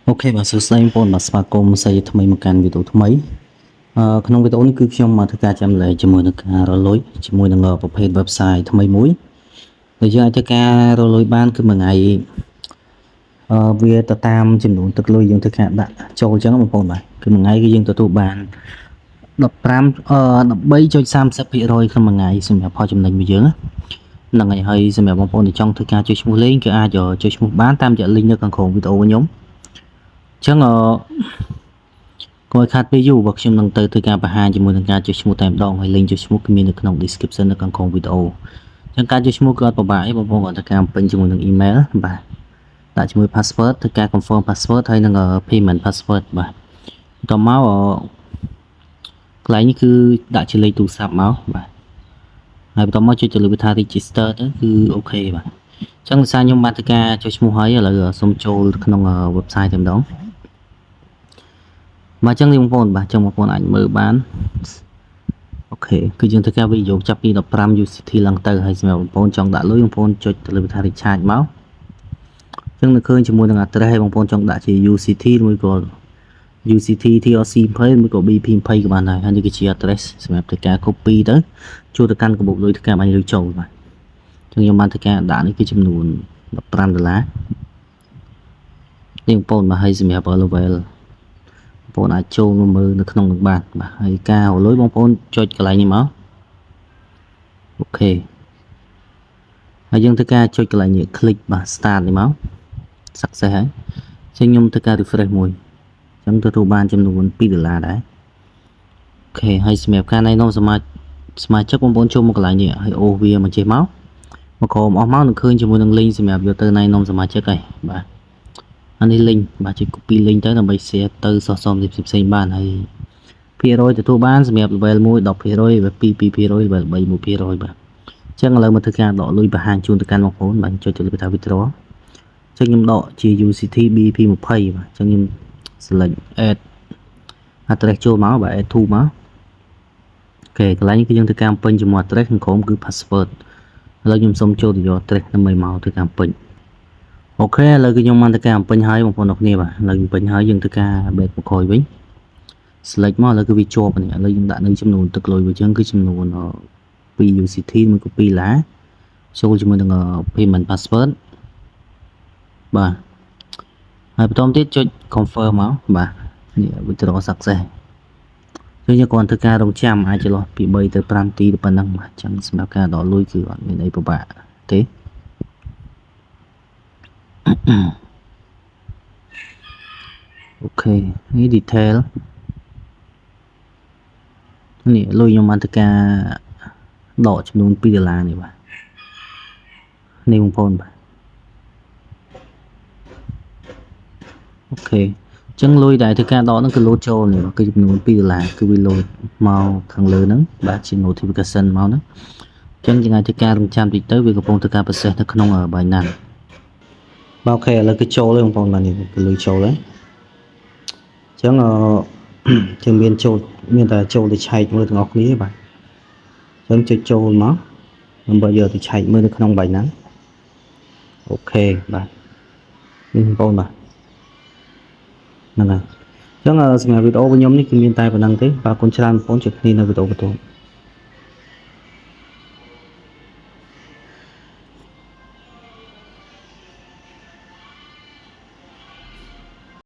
អូខេបាទសួស្តីបងប្អូនបាទស្វាគមន៍សាជាថ្មីមកកាន់វីដេអូថ្មីក្នុងវីដេអូនេះគឺខ្ញុំមកធ្វើការចាំលែកជាមួយនឹងការរលួយជាមួយនឹងប្រភេទ website ថ្មីមួយដែលយើងអាចធ្វើការរលួយបានគឺមួយថ្ងៃវាទៅតាមចំនួនទឹកលុយយើងធ្វើការដាក់ចូលអញ្ចឹងបងប្អូនបាទគឺមួយថ្ងៃគឺយើងទទួលបាន13.30% ក្នុងមួយថ្ងៃសម្រាប់ផលចំណេញរបស់យើងហ្នឹងហើយសម្រាប់បងប្អូនដែលចង់ធ្វើការជួយឈ្មោះលេងគឺអាចជួយឈ្មោះបានតាមរយៈ link នៅខាងក្រោមវីដេអូខ្ញុំចឹងកុំឲ្យខាតពេលយូរបើខ្ញុំនឹងទៅធ្វើការបង្ហាញជាមួយនឹងការចុចឈ្មោះតែម្ដងហើយ link ចុចឈ្មោះគឺមាននៅក្នុង description នៅខាងក្រោមវីដេអូចឹងការចុចឈ្មោះគឺអត់ពិបាកទេបងប្អូនគាត់ធ្វើការពេញជាមួយនឹង email បាទដាក់ជាមួយ password ធ្វើការ confirm password ហើយនឹង payment password បាទបន្តមកកន្លែងនេះគឺដាក់ជាលេខទូរស័ព្ទមកបាទហើយបន្តមកចុចទៅលើវាថា register ទៅគឺអូខេបាទចឹងដោយសារខ្ញុំបានធ្វើការចុចឈ្មោះហើយឥឡូវសូមចូលក្នុង website តែម្ដងបាទចឹងបងប្អូនបាទចឹងបងប្អូនអាចមើលបានអូខេគឺយើងធ្វើការវិនិយោគចាប់ពី15 USDT ឡើងទៅហើយសម្រាប់បងប្អូនចង់ដាក់លុយបងប្អូនចុចទៅលើវាថា recharge មកចឹងនៅឃើញជាមួយនឹង address ឲ្យបងប្អូនចង់ដាក់ជា UCT ឬក៏ UCT TRC20 ឬក៏ BP20 ក៏បានដែរហើយនេះគឺជា address សម្រាប់ធ្វើការ copy ទៅចូលទៅកាន់កាបូបលុយធ្វើការបាញ់លុយចូលបាទចឹងខ្ញុំបានធ្វើការដាក់នេះគឺចំនួន$15នេះបងប្អូនបាទហើយសម្រាប់ level បងប្អូនអាចចូលមើលនៅក្នុងនឹងបានបាទហើយការរលួយបងប្អូនចុចកន្លែងនេះមកអូខេហើយយើងធ្វើការចុចកន្លែងនេះ click បាទ start នេះមក success ហើយចឹងខ្ញុំធ្វើការ refresh មួយចឹងទទួលបានចំនួន$2ដែរអូខេហើយសម្រាប់ការណែនាំសមាជិកបងប្អូនចូលមកកន្លែងនេះហើយអូសវាមកចេះមកក្រោមអស់មកនឹងឃើញជាមួយនឹង link សម្រាប់យកទៅណែនាំសមាជិកហើយបាទអានេះ link បាទជួយ copy link ទៅដើម្បី share ទៅសោះសមផ្សេងបានហើយភាគរយទទួលបានសម្រាប់ level 1 10% level 2 2% level 3 1% បាទអញ្ចឹងឥឡូវមកធ្វើការដកលុយបង្ហាញជូនទៅកាន់បងប្អូនបាទចុចទៅលើថា withdraw អញ្ចឹងខ្ញុំដកជា UCT BP20 បាទអញ្ចឹងខ្ញុំ select add address ចូលមកបាទ add to មកអូខេកន្លែងនេះគឺយើងធ្វើការពេញជាមួយ address ខាងក្រោមគឺ password ឥឡូវខ្ញុំសូមចូលទៅយក address ដើម្បីមកធ្វើការពេញអូខេឥឡូវគឺខ្ញុំបានធ្វើការពេញហើយបងប្អូនអរគ្នាបាទឥឡូវពេញហើយយើងធ្វើការ back មកក្រោយវិញ select មកឥឡូវគឺវាជាប់នេះឥឡូវយើងដាក់នៅចំនួនទឹកលុយវាចឹងគឺចំនួន2 UCT មួយក៏2ឡាចូលជាមួយនឹង payment password បាទហើយបន្តទៀតចុច confirm មកបាទនេះ withdraw success យើងគ្រាន់ធ្វើការរងចាំអាចចន្លោះពី3ទៅ5នាទីប៉ុណ្ណឹងបាទអញ្ចឹងសម្រាប់ការដកលុយគឺអត់មានអីពិបាកទេអូខេនេះ detail នេះលុយខ្ញុំបានធ្វើការដកចំនួន$2នេះបាទនេះបងប្អូនបាទអូខេអញ្ចឹងលុយដែលធ្វើការដកហ្នឹងគឺលោតចូលនេះគឺចំនួន$2គឺវាលោតមកខាងលើហ្នឹងបាទជា notification មកហ្នឹងអញ្ចឹងយើងអាចធ្វើការរងចាំតិចទៅវាកំពុងធ្វើការ process នៅក្នុង Binance បាទអូខេឥឡូវគឺចូលហើយបងប្អូនបាទនេះគឺលុយចូលហើយអញ្ចឹងជាមានតែចូលទៅឆែកមើលទាំងអស់គ្នាបាទអញ្ចឹងចុចចូលមកដើម្បីយកទៅឆែកមើលនៅក្នុង Binance អូខេបាទនេះបងប្អូនបាទហ្នឹងហើយអញ្ចឹងសម្រាប់វីដេអូរបស់ខ្ញុំនេះគឺមានតែប៉ុណ្្នឹងទេបាទអរគុណច្រើនបងប្អូនជួបគ្នានៅវីដេអូបន្ត